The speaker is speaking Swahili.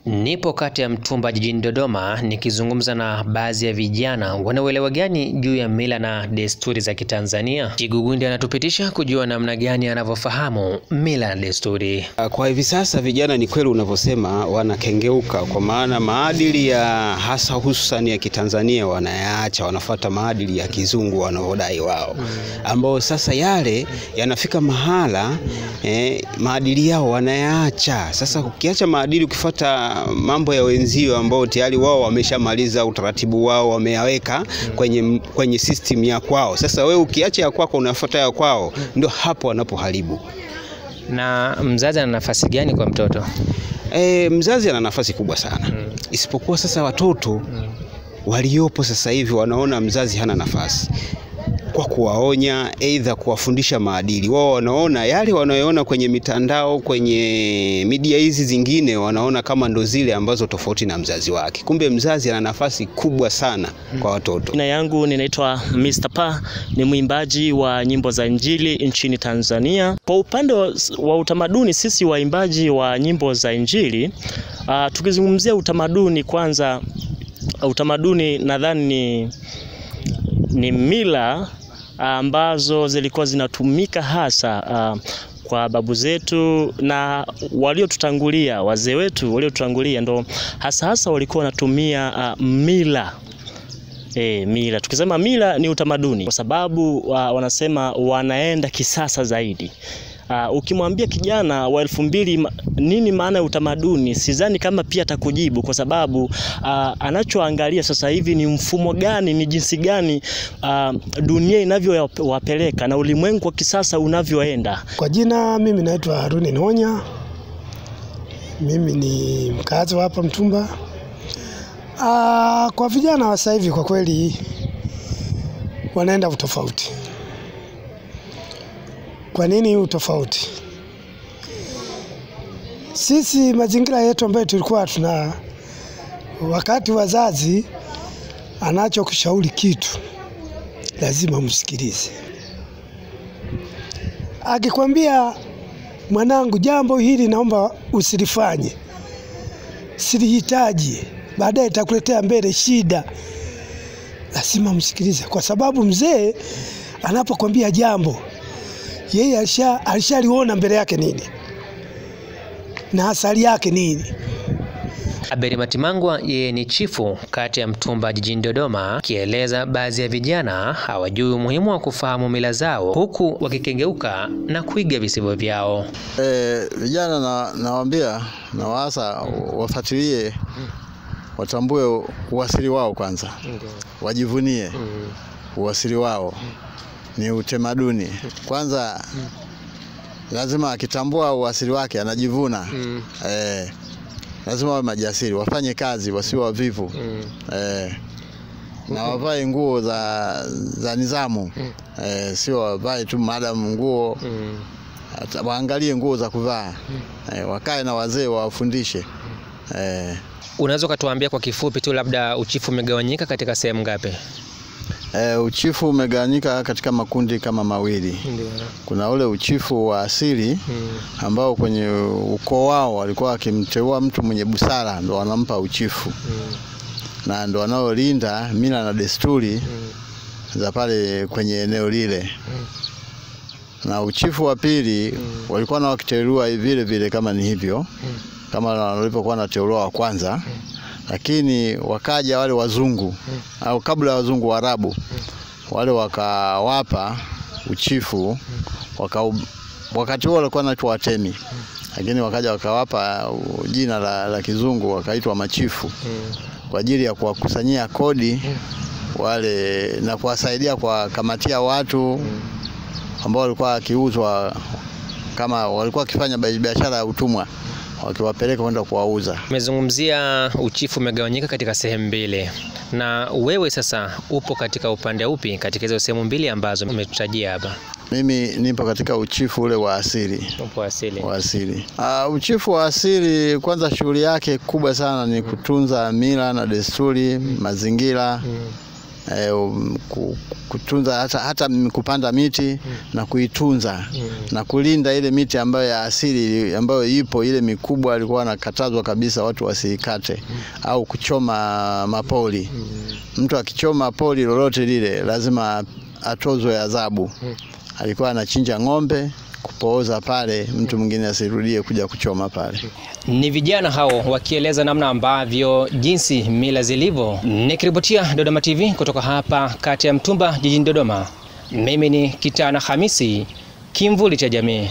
Nipo kati ya Mtumba jijini Dodoma nikizungumza na baadhi ya vijana wanaoelewa gani juu ya mila na desturi za Kitanzania. Chigugundi anatupitisha kujua namna gani anavyofahamu mila na desturi. Kwa hivi sasa vijana ni kweli unavyosema wanakengeuka, kwa maana maadili ya hasa hususan ya Kitanzania wanayaacha, wanafuata maadili ya kizungu wanaodai wao. Ambao sasa yale yanafika mahala maadili yao wanayaacha. Sasa ukiacha maadili ukifuata mambo ya wenzio ambao tayari wao wameshamaliza utaratibu wao, wameyaweka kwenye system ya kwao. Sasa wewe ukiacha ya kwako unafuata ya kwao, ndio hapo wanapoharibu. Na mzazi ana nafasi gani kwa mtoto? Mzazi ana nafasi kubwa sana. Isipokuwa sasa watoto waliopo sasa hivi wanaona mzazi hana nafasi. Kwa kuwaonya, aidha kuwafundisha maadili. Wao wanaona yale wanayoona kwenye mitandao, kwenye media hizi zingine, wanaona kama ndo zile ambazo tofauti na mzazi wake. Kumbe mzazi ana nafasi kubwa sana kwa watoto. Jina yangu ninaitwa Mr. Pa, ni mwimbaji wa nyimbo za Injili nchini Tanzania. Kwa upande wa utamaduni, sisi waimbaji wa nyimbo za Injili, tukizungumzia utamaduni, kwanza utamaduni nadhani ni mila ambazo zilikuwa zinatumika hasa kwa babu zetu na waliotutangulia, wazee wetu waliotutangulia, ndo hasa walikuwa wanatumia mila. Mila, tukisema mila ni utamaduni, kwa sababu wanasema wanaenda kisasa zaidi. Ukimwambia kijana wa 2000 nini maana ya utamaduni, sidhani kama pia atakujibu, kwa sababu anachoangalia sasa hivi ni mfumo gani, ni jinsi gani dunia inavyowapeleka na ulimwengu wa kisasa unavyoenda. Kwa jina mimi naitwa Haruni Nonya. Mimi ni mkazi wa hapa Mtumba. Kwa vijana wa sasa hivi kwa kweli wanaenda utofauti. Kwa nini utofauti? Sisi mazingira yetu ambayo tulikuwa tuna, wakati wazazi anachokushauri kitu lazima msikilize. Akikwambia mwanangu, jambo hili naomba usilifanye, silihitaji, baadaye itakuletea mbele shida, lazima msikilize, kwa sababu mzee anapokuambia jambo yeye alishaliona mbele yake nini na asali yake nini. Aberi Matimangwa yeye ni chifu kati ya Mtumba jijini Dodoma, akieleza baadhi ya vijana hawajui umuhimu wa kufahamu mila zao, huku wakikengeuka na kuiga visivyo vyao. Vijana nawaambia na waasa wafuatilie, watambue uasili wao kwanza. Wajivunie uasili wao. Ni utamaduni. Kwanza lazima akitambua uasili wake anajivuna. Lazima wawe majasiri, wafanye kazi, wasiwe wavivu. Na wavae nguo za nizamu. Sio wavae tu madam nguo. Waangalie nguo za kuvaa. Wakae na wazee wawafundishe. Unaweza kutuambia kwa kifupi tu labda uchifu umegawanyika katika sehemu ngapi? Uchifu umegawanyika katika makundi kama mawili. Kuna ule uchifu wa asili ambao kwenye ukoo wao walikuwa wakimteua mtu mwenye busara, ndo wanampa uchifu. Na ndo wanaolinda mila na desturi za pale kwenye eneo lile. Na uchifu wa pili walikuwa na wakiteuliwa vile vile kama ni hivyo, kama walivyokuwa wanateuliwa wa kwanza. Lakini wakaja wale wazungu, au kabla ya wazungu Waarabu, wale wakawapa uchifu, wakati huo walikuwa wanaitwa watemi. Lakini wakaja wakawapa jina la kizungu, wakaitwa machifu, kwa ajili ya kuwakusanyia kodi wale na kuwasaidia kwa kamatia watu ambao walikuwa wakiuzwa, kama walikuwa wakifanya biashara ya utumwa, wakiwapeleka kwenda kuwauza. Umezungumzia uchifu umegawanyika katika sehemu mbili. Na wewe sasa upo katika upande upi katika hizo sehemu mbili ambazo umetutajia hapa? Mimi nipo katika uchifu ule wa asili. Upo asili. Wa asili. Uchifu wa asili kwanza shughuli yake kubwa sana ni kutunza mila na desturi, mazingira. kutunza hata kupanda miti na kuitunza na kulinda ile miti ambayo ya asili ambayo ipo, ile mikubwa alikuwa anakatazwa kabisa watu wasikate au kuchoma mapoli. Mtu akichoma poli lolote lile lazima atozwe adhabu. Alikuwa anachinja ng'ombe kupooza pale, mtu mwingine asirudie kuja kuchoma pale. Ni vijana hao wakieleza namna ambavyo jinsi mila zilivyo. Nikiripotia Dodoma TV kutoka hapa kati ya Mtumba jijini Dodoma. Mimi ni Kitana Hamisi, Kimvuli cha Jamii.